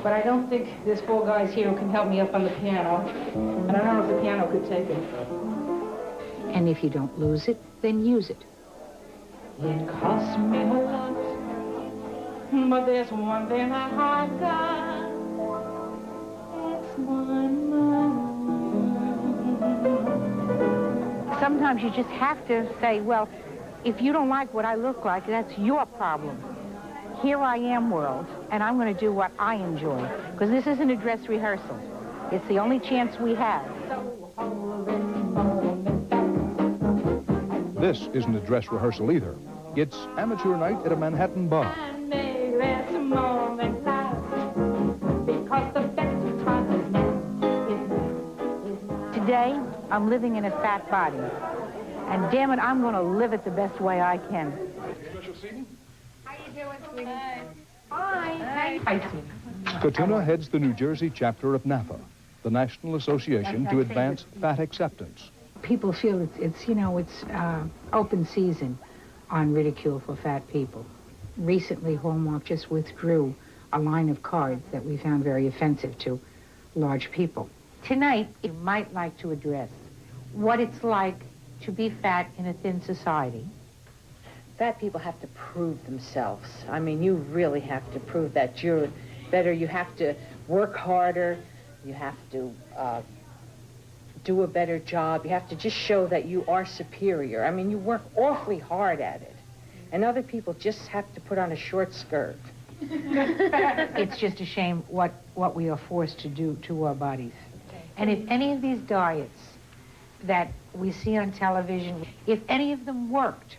But I don't think there's 4 guys here who can help me up on the piano. And I don't know if the piano could take it. And if you don't lose it, then use it. It cost me a lot, but there's one thing I've got. It's one more. Sometimes you just have to say, well, if you don't like what I look like, that's your problem. Here I am, world, and I'm going to do what I enjoy, because this isn't a dress rehearsal. It's the only chance we have. This isn't a dress rehearsal either. It's amateur night at a Manhattan bar. Today, I'm living in a fat body, and damn it, I'm going to live it the best way I can. Katuna heads the New Jersey chapter of NAFA, the National Association to Advance Fat Acceptance. People feel it's open season on ridicule for fat people. Recently, Hallmark just withdrew a line of cards that we found very offensive to large people. Tonight, you might like to address what it's like to be fat in a thin society. Fat people have to prove themselves. I mean, you really have to prove that you're better. You have to work harder. You have to do a better job. You have to just show that you are superior. I mean, you work awfully hard at it. And other people just have to put on a short skirt. It's just a shame what we are forced to do to our bodies. And if any of these diets that we see on television, if any of them worked,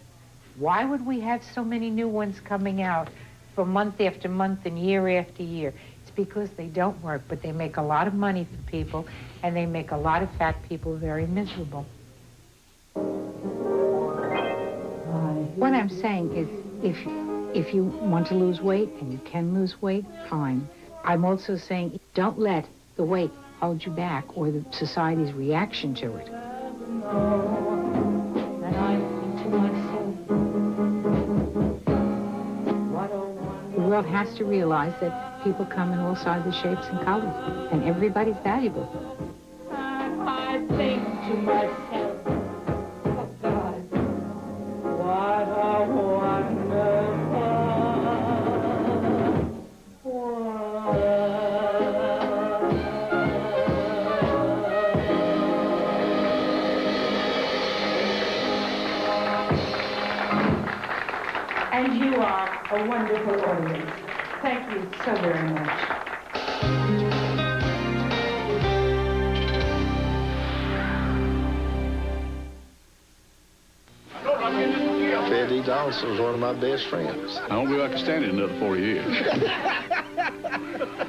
why would we have so many new ones coming out for month after month and year after year? It's because they don't work, but they make a lot of money for people, and they make a lot of fat people very miserable. What I'm saying is, if you want to lose weight, and you can lose weight, fine. I'm also saying, don't let the weight holds you back, or the society's reaction to it. And I think to myself, what a wonder. The world has to realize that people come in all sizes, shapes, and colors, and everybody's valuable. And I think to myself, oh God, what a wonderful world. And you are a wonderful audience. Thank you so very much. Teddy Donaldson was one of my best friends. I don't believe I can stand it another 4 years.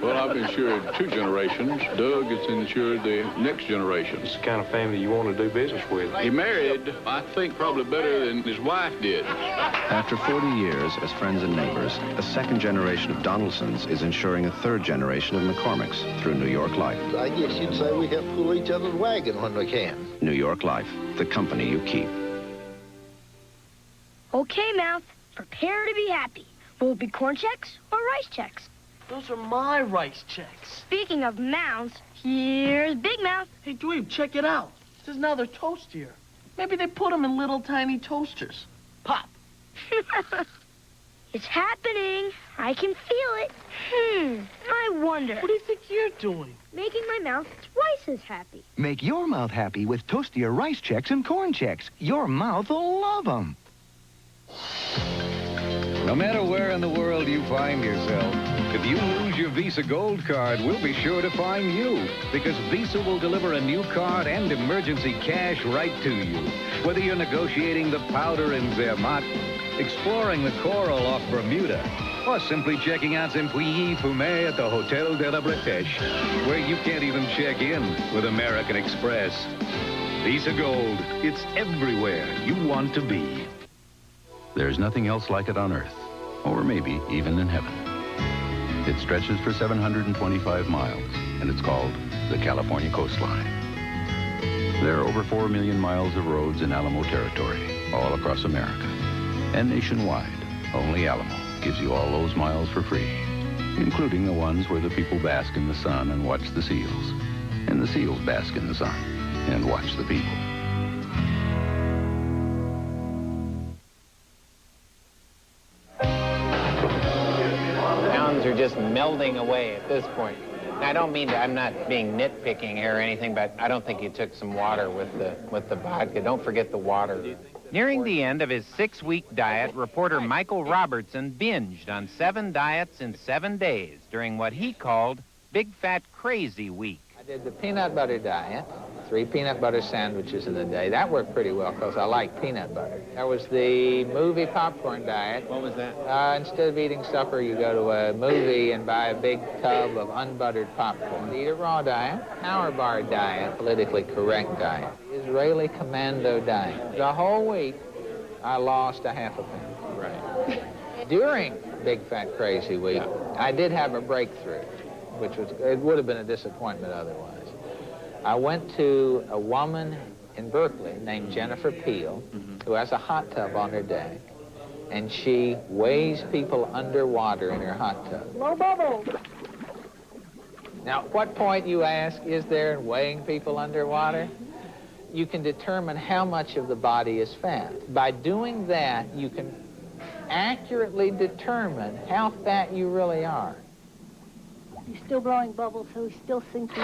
Well, I've insured 2 generations. Doug has insured the next generation. It's the kind of family you want to do business with. He married, I think, probably better than his wife did. After 40 years as friends and neighbors, a second generation of Donaldsons is insuring a third generation of McCormicks through New York Life. I guess you'd say we help pull each other's wagon when we can. New York Life, the company you keep. Okay, Mouth, prepare to be happy. Will it be corn checks or rice checks? Those are my rice checks. Speaking of mouths, here's Big Mouth. Hey, Dweeb, check it out. This is now their toastier. Maybe they put them in little tiny toasters. Pop. It's happening. I can feel it. I wonder. What do you think you're doing? Making my mouth twice as happy. Make your mouth happy with Toastier rice checks and corn checks. Your mouth will love them. No matter where in the world you find yourself, if you lose your Visa Gold Card, we'll be sure to find you, because Visa will deliver a new card and emergency cash right to you. Whether you're negotiating the powder in Zermatt, exploring the coral off Bermuda, or simply checking out some Puyi Fumé at the Hotel de la Bretagne, where you can't even check in with American Express. Visa Gold, it's everywhere you want to be. There's nothing else like it on Earth, or maybe even in heaven. It stretches for 725 miles, and it's called the California Coastline. There are over 4 million miles of roads in Alamo territory, all across America. And nationwide, only Alamo gives you all those miles for free, including the ones where the people bask in the sun and watch the seals, and the seals bask in the sun and watch the people. Are just melding away at this point. Now, I don't mean to, I'm not being nitpicking here or anything, but I don't think you took some water with the vodka. Don't forget the water. Nearing the end of his 6-week diet, reporter Michael Robertson binged on 7 diets in 7 days during what he called Big Fat Crazy Week. I did the peanut butter diet, 3 peanut butter sandwiches in a day. That worked pretty well because I like peanut butter. There was the movie popcorn diet. What was that? Instead of eating supper, you go to a movie and buy a big tub of unbuttered popcorn. The eat a raw diet, power bar diet, politically correct diet, Israeli commando diet. The whole week, I lost a half a pound. Right. During Big Fat Crazy Week, I did have a breakthrough, which was, it would have been a disappointment otherwise. I went to a woman in Berkeley named Jennifer Peel, who has a hot tub on her deck, and she weighs people underwater in her hot tub. Low bubble. Now, what point, you ask, is there in weighing people underwater? You can determine how much of the body is fat. By doing that, you can accurately determine how fat you really are. He's still blowing bubbles, so he's still sinking.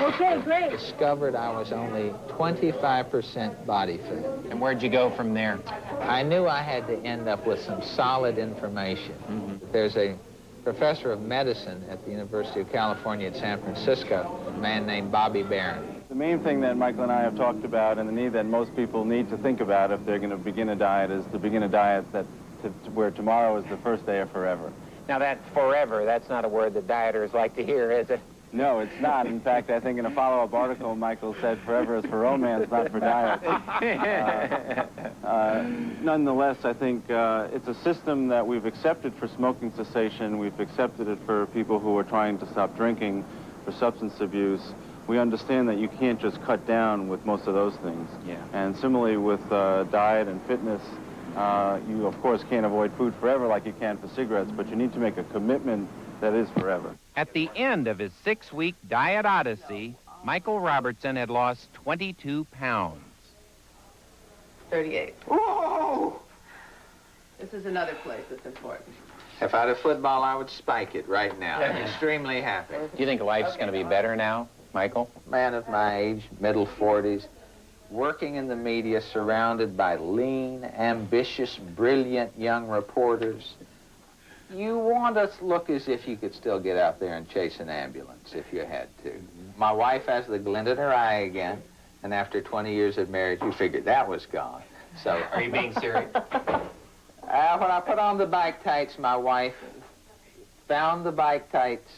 Okay, great. Discovered I was only 25% body fat. And where'd you go from there? I knew I had to end up with some solid information. There's a professor of medicine at the University of California at San Francisco, a man named Bobby Barron. The main thing that Michael and I have talked about, and the need that most people need to think about if they're going to begin a diet, is to begin a diet where tomorrow is the first day of forever. Now, that forever, that's not a word that dieters like to hear, is it? No, it's not. In fact, I think in a follow-up article, Michael said forever is for romance, not for diet. Nonetheless, I think it's a system that we've accepted for smoking cessation. We've accepted it for people who are trying to stop drinking. for substance abuse, we understand that you can't just cut down with most of those things. Yeah. And similarly with diet and fitness, you of course can't avoid food forever like you can for cigarettes, but you need to make a commitment that is forever. At the end of his 6-week diet odyssey, Michael Robertson had lost 22 pounds. 38. Whoa! This is another place that's important. If I had a football, I would spike it right now. I'm extremely happy. Do you think life's going to be better now, Michael? Man of my age, middle 40s, working in the media, surrounded by lean, ambitious, brilliant young reporters. You want to look as if you could still get out there and chase an ambulance if you had to. My wife has the glint in her eye again, and after 20 years of marriage, you figured that was gone. So, Are you being serious? when I put on the bike tights, my wife found the bike tights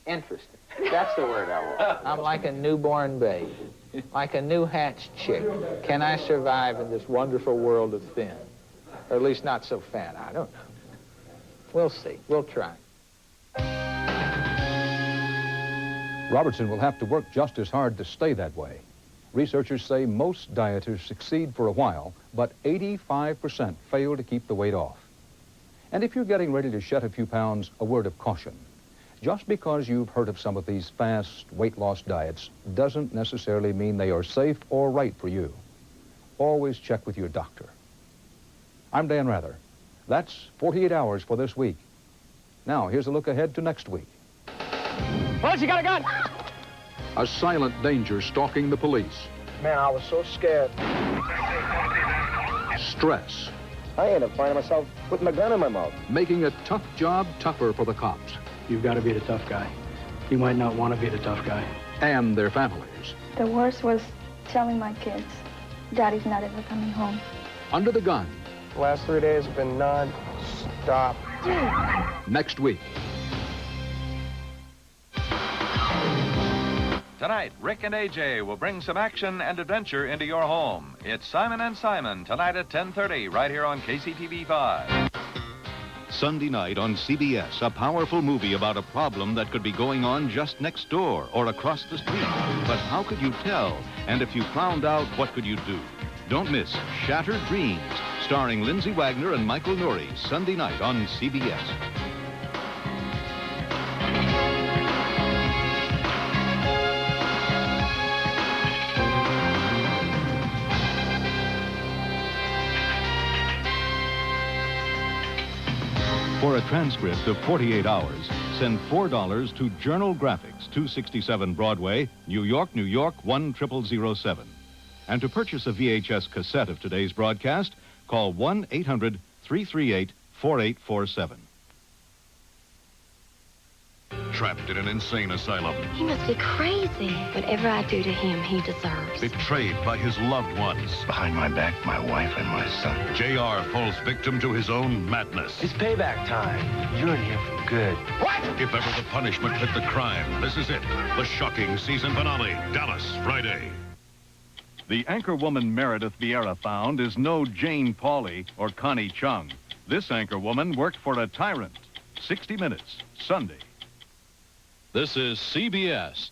interesting. That's the word I want. I'm like a newborn babe, like a new hatched chick. Can I survive in this wonderful world of thin? Or at least not so fat, I don't know. We'll see. We'll try. Robertson will have to work just as hard to stay that way. Researchers say most dieters succeed for a while, but 85% fail to keep the weight off. And if you're getting ready to shed a few pounds, a word of caution. Just because you've heard of some of these fast weight loss diets doesn't necessarily mean they are safe or right for you. Always check with your doctor. I'm Dan Rather. That's 48 hours for this week. Now, here's a look ahead to next week. Police, you got a gun! A silent danger stalking the police. Man, I was so scared. Stress. I ended up finding myself putting a gun in my mouth. Making a tough job tougher for the cops. You've got to be the tough guy. You might not want to be the tough guy. And their families. The worst was telling my kids, Daddy's not ever coming home. Under the gun. The last 3 days have been non-stop. Next week. Tonight, Rick and AJ will bring some action and adventure into your home. It's Simon and Simon, tonight at 10:30, right here on KCTV 5. Sunday night on CBS, a powerful movie about a problem that could be going on just next door or across the street. But how could you tell? And if you found out, what could you do? Don't miss Shattered Dreams, starring Lindsay Wagner and Michael Nouri, Sunday night on CBS. For a transcript of 48 hours, send $4 to Journal Graphics, 267 Broadway, New York, New York, 10007. And to purchase a VHS cassette of today's broadcast, call 1-800-338-4847. Trapped in an insane asylum. He must be crazy. Whatever I do to him, he deserves. Betrayed by his loved ones. Behind my back, my wife and my son. JR falls victim to his own madness. It's payback time. You're in here for good. What? If ever the punishment fit the crime, this is it. The shocking season finale. Dallas, Friday. The anchorwoman Meredith Vieira found is no Jane Pauley or Connie Chung. This anchorwoman worked for a tyrant. 60 Minutes, Sunday. This is CBS.